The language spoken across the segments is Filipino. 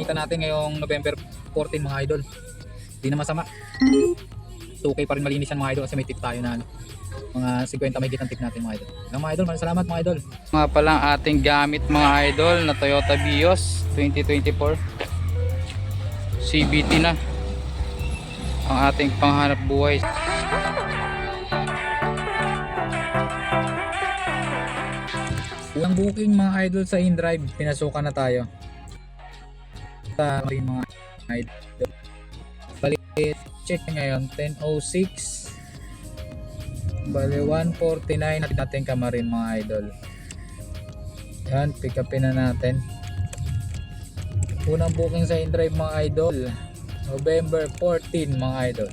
kinita natin ngayong November 14 mga idol. Hindi na masama. 2K pa rin malinis yan mga idol kasi may tip tayo na ano, mga 50 may gitang tip natin mga idol. Lang mga idol, maraming salamat mga idol. Mga palang ating gamit mga idol na Toyota Vios 2024. CVT na ang ating panghanap buhay. Unang booking mga idol sa InDrive, pinasukan na tayo sa mga idol. Balik check ngayon 10:06, bali 149 natin Kamarin mga idol. Yan, pick upin na natin. Unang booking sa InDrive mga idol, November 14 mga idol.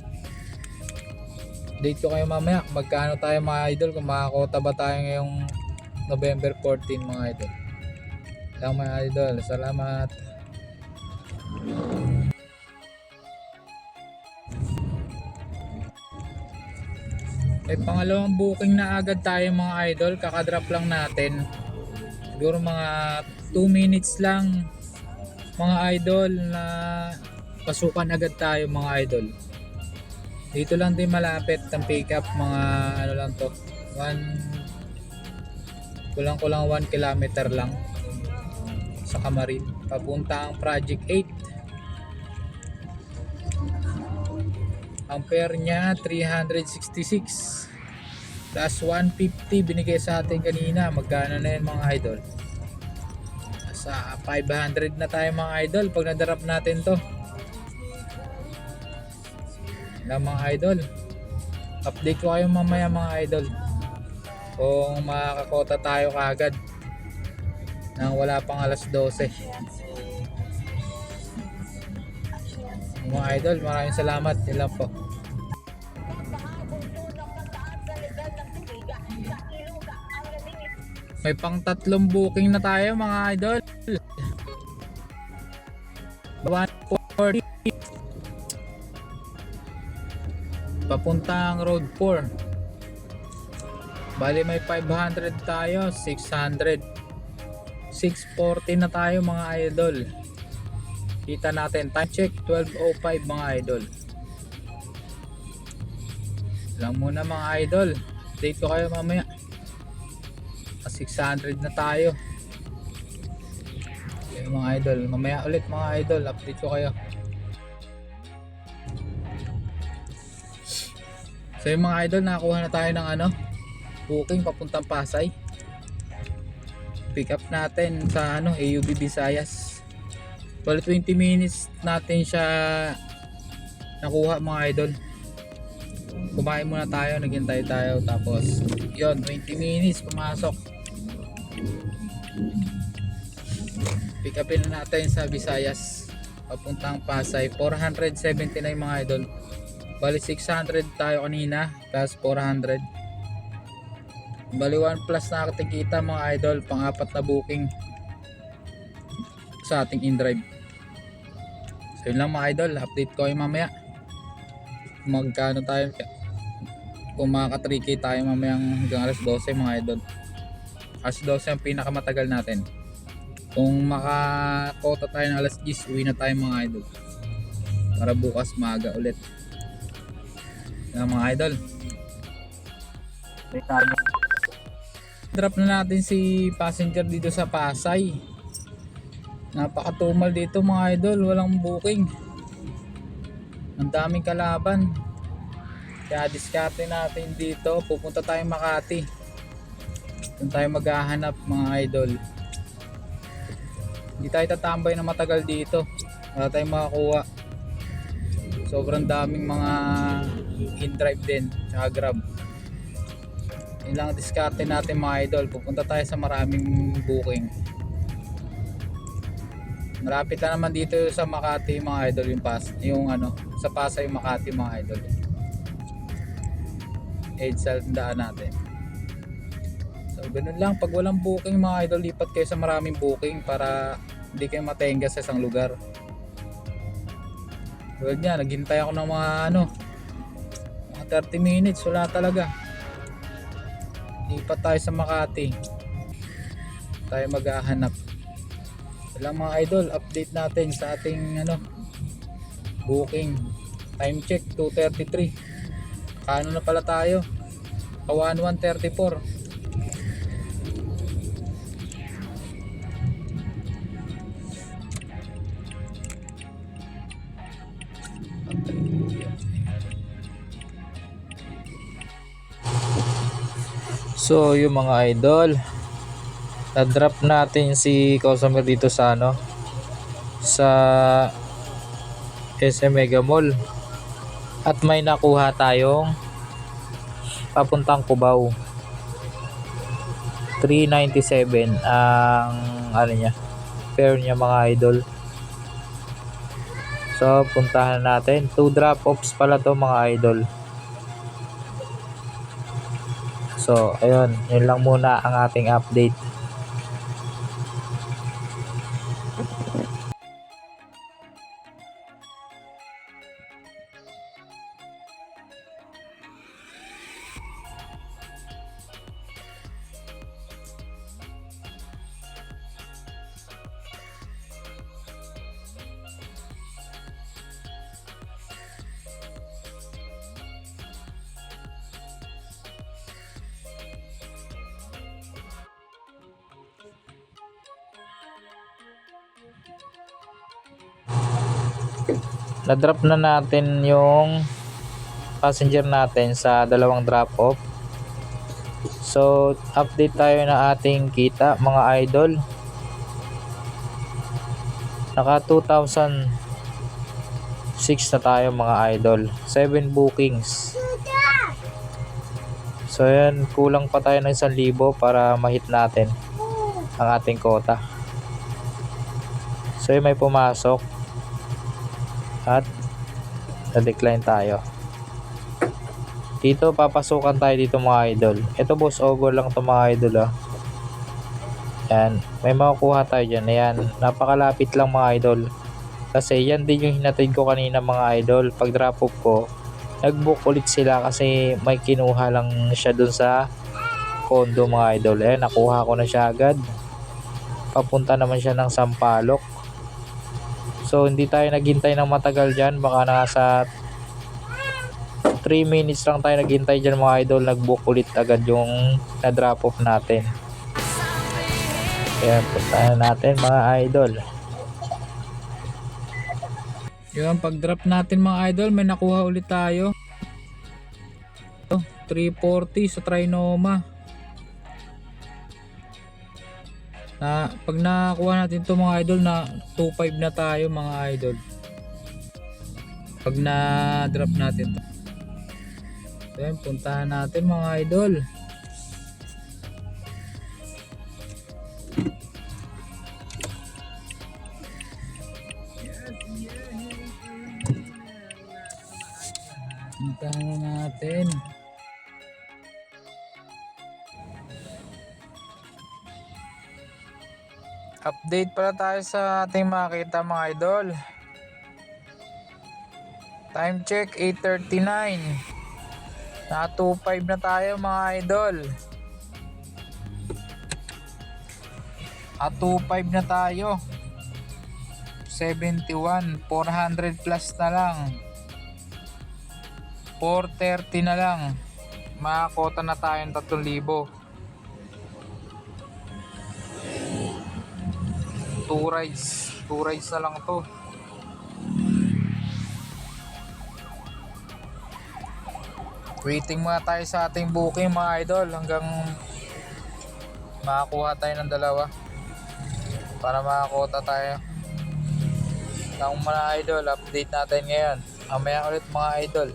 Date ko kayo mamaya magkano tayo mga idol, kung makakota ba tayo ngayong November 14 mga idol. Lang mga idol, salamat. May pangalawang booking na agad tayo mga idol, kakadrop lang natin. Siguro mga 2 minutes lang mga idol na pasukan agad tayo mga idol. Dito lang din malapit ang pick up, mga ano lang to, kulang 1 kilometer lang sa Kamarin papunta ang Project 8. Ang fare niya 366 plus 150 binigay sa atin kanina. Magkano na yan mga idol? Sa 500 na tayo mga idol pag nadarap natin to. Na mga idol, update ko kayo mamaya mga idol kung makakakota tayo kaagad nang wala pang alas 12. Mga idol, maraming salamat. Yun lang po. May pang 3 booking na tayo mga idol. 140 papuntang road 4. Bali may 500 tayo, 600, 640 na tayo mga idol. Kita natin, time check 12:05 mga idol. Lang muna mga idol, update ko kayo mamaya. 600 na tayo. Okay, mga idol, mamaya ulit mga idol, update ko kayo. So yung mga idol, nakakuha na tayo ng ano, booking papuntang Pasay. Pick up natin sa ano, AUB Visayas. Well, 20 minutes natin siya nakuha mga idol. Kumain muna tayo, naghintay tayo, tapos yon 20 minutes pumasok. Pick upin na natin sa Visayas papuntang Pasay. 479 mga idol. Bali 600 tayo kanina plus 400. Bali 1 plus na kita mga idol, pang-apat na booking sa ating InDrive. So yun lang mga idol, update ko yung mamaya magkano tayo, kung makaka 3K tayo mamayang hanggang alas 12 mga idol. Alas 12 ang pinakamatagal natin. Kung makakota tayo ng alas 10, uwi na tayo mga idol para bukas maaga ulit. Yan mga idol, drop na natin si passenger dito sa Pasay. Napakatumal dito mga idol, walang booking, ang daming kalaban, kaya diskarte natin dito. Pupunta tayong Makati, doon tayo maghahanap mga idol. Hindi tayo tatambay na matagal dito, wala tayong makakuha. Sobrang daming mga InDrive din tsaka Grab. Yun lang diskarte natin mga idol. Pupunta tayo sa maraming booking. Malapit na naman dito sa Makati mga idol, yung ano, sa Pasay Makati mga idol. EDSA daan natin. So ganun lang, pag walang booking mga idol, lipat kayo sa maraming booking para hindi kayo matenga sa isang lugar. Tulad niya, naghintay ako ng mga ano, mga 30 minutes, wala talaga. Lipat tayo sa Makati, tayo maghahanap. Ilang mga idol, update natin sa ating booking. Time check 2:33. Kano na pala tayo? 11:34. So yung mga idol, na-drop natin si customer dito sa sa SM Mega Mall at may nakuha tayong papuntang Cubao. 397 ang niya, fare niya mga idol. So puntahan natin. 2 drop offs pala to mga idol. So ayun, yun lang muna ang ating update. Na-drop na natin yung passenger natin sa dalawang drop off. So update tayo na ating kita mga idol. Naka 2,006 na tayo mga idol. 7 bookings. So yan, kulang pa tayo ng 1,000 para ma-hit natin ang ating quota. So yun, may pumasok at na-decline tayo. Dito papasukan tayo dito mga idol. Ito boss over lang to mga idol Yan, may makukuha tayo dyan. Ayan, napakalapit lang mga idol. Kasi yan din yung hinatid ko kanina mga idol. Pag drop off ko, nag-book ulit sila kasi may kinuha lang siya dun sa condo mga idol. Ayan, nakuha ko na siya agad. Papunta naman siya ng Sampaloc. So hindi tayo naghintay ng matagal dyan. Baka nasa 3 minutes lang tayo naghintay dyan mga idol. Nag-book ulit agad yung na-drop off natin. Kaya puntahan natin mga idol. Yun, pag drop natin mga idol, may nakuha ulit tayo. 340 sa Trinoma. Pag nakakuha natin to mga idol, na 2.5 na tayo mga idol. Pag na drop natin to. Ayan, puntahan natin mga idol. Puntahan natin. Update pala tayo sa ating makita mga idol. Time check 8:39. Na 2.5 na tayo mga idol. At 2.5 na tayo. 71, 400 plus na lang. 430 na lang. Makakota na tayong 3,000. 2 rides na lang to. Waiting muna tayo sa ating booking mga idol hanggang makakuha tayo ng dalawa para makakota tayo. Ang mga idol, update natin ngayon. Mamaya ulit mga idol.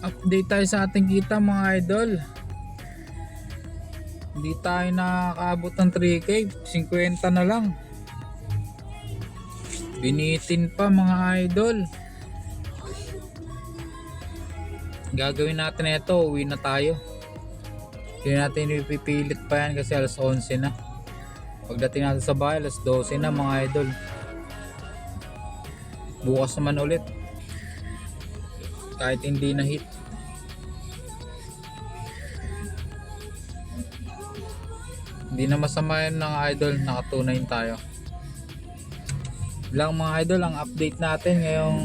Update tayo sa ating kita mga idol. Hindi tayo nakakaabot ng 3K, 50 na lang. Binitin pa mga idol. Gagawin natin ito, uwi na tayo. Hindi natin ipipilit pa yan kasi alas 11 na. Pagdating natin sa bahay, alas 12 na mga idol. Bukas naman ulit. Kahit hindi na hit. Hindi na masama yun ng idol, nakatunay tayo. Lang mga idol, ang update natin ngayong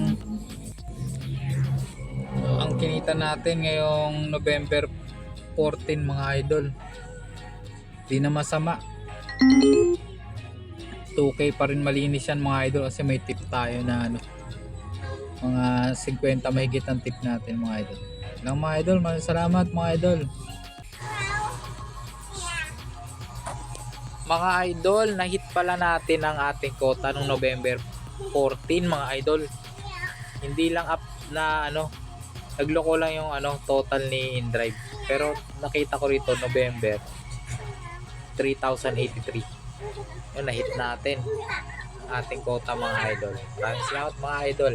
ang kinita natin ngayong November 14 mga idol. Hindi na masama. 2K pa rin malinis yan mga idol kasi may tip tayo na ano, mga 50 mahigit ang tip natin mga idol. Lang mga idol, maraming salamat mga idol. Mga idol, na-hit pala natin ang ating quota noong November 14 mga idol. Hindi lang up na ano, nagloko lang yung ano total ni InDrive. Pero nakita ko rito November 3,083. Yun, na-hit natin ang ating quota mga idol. Maraming salamat mga idol.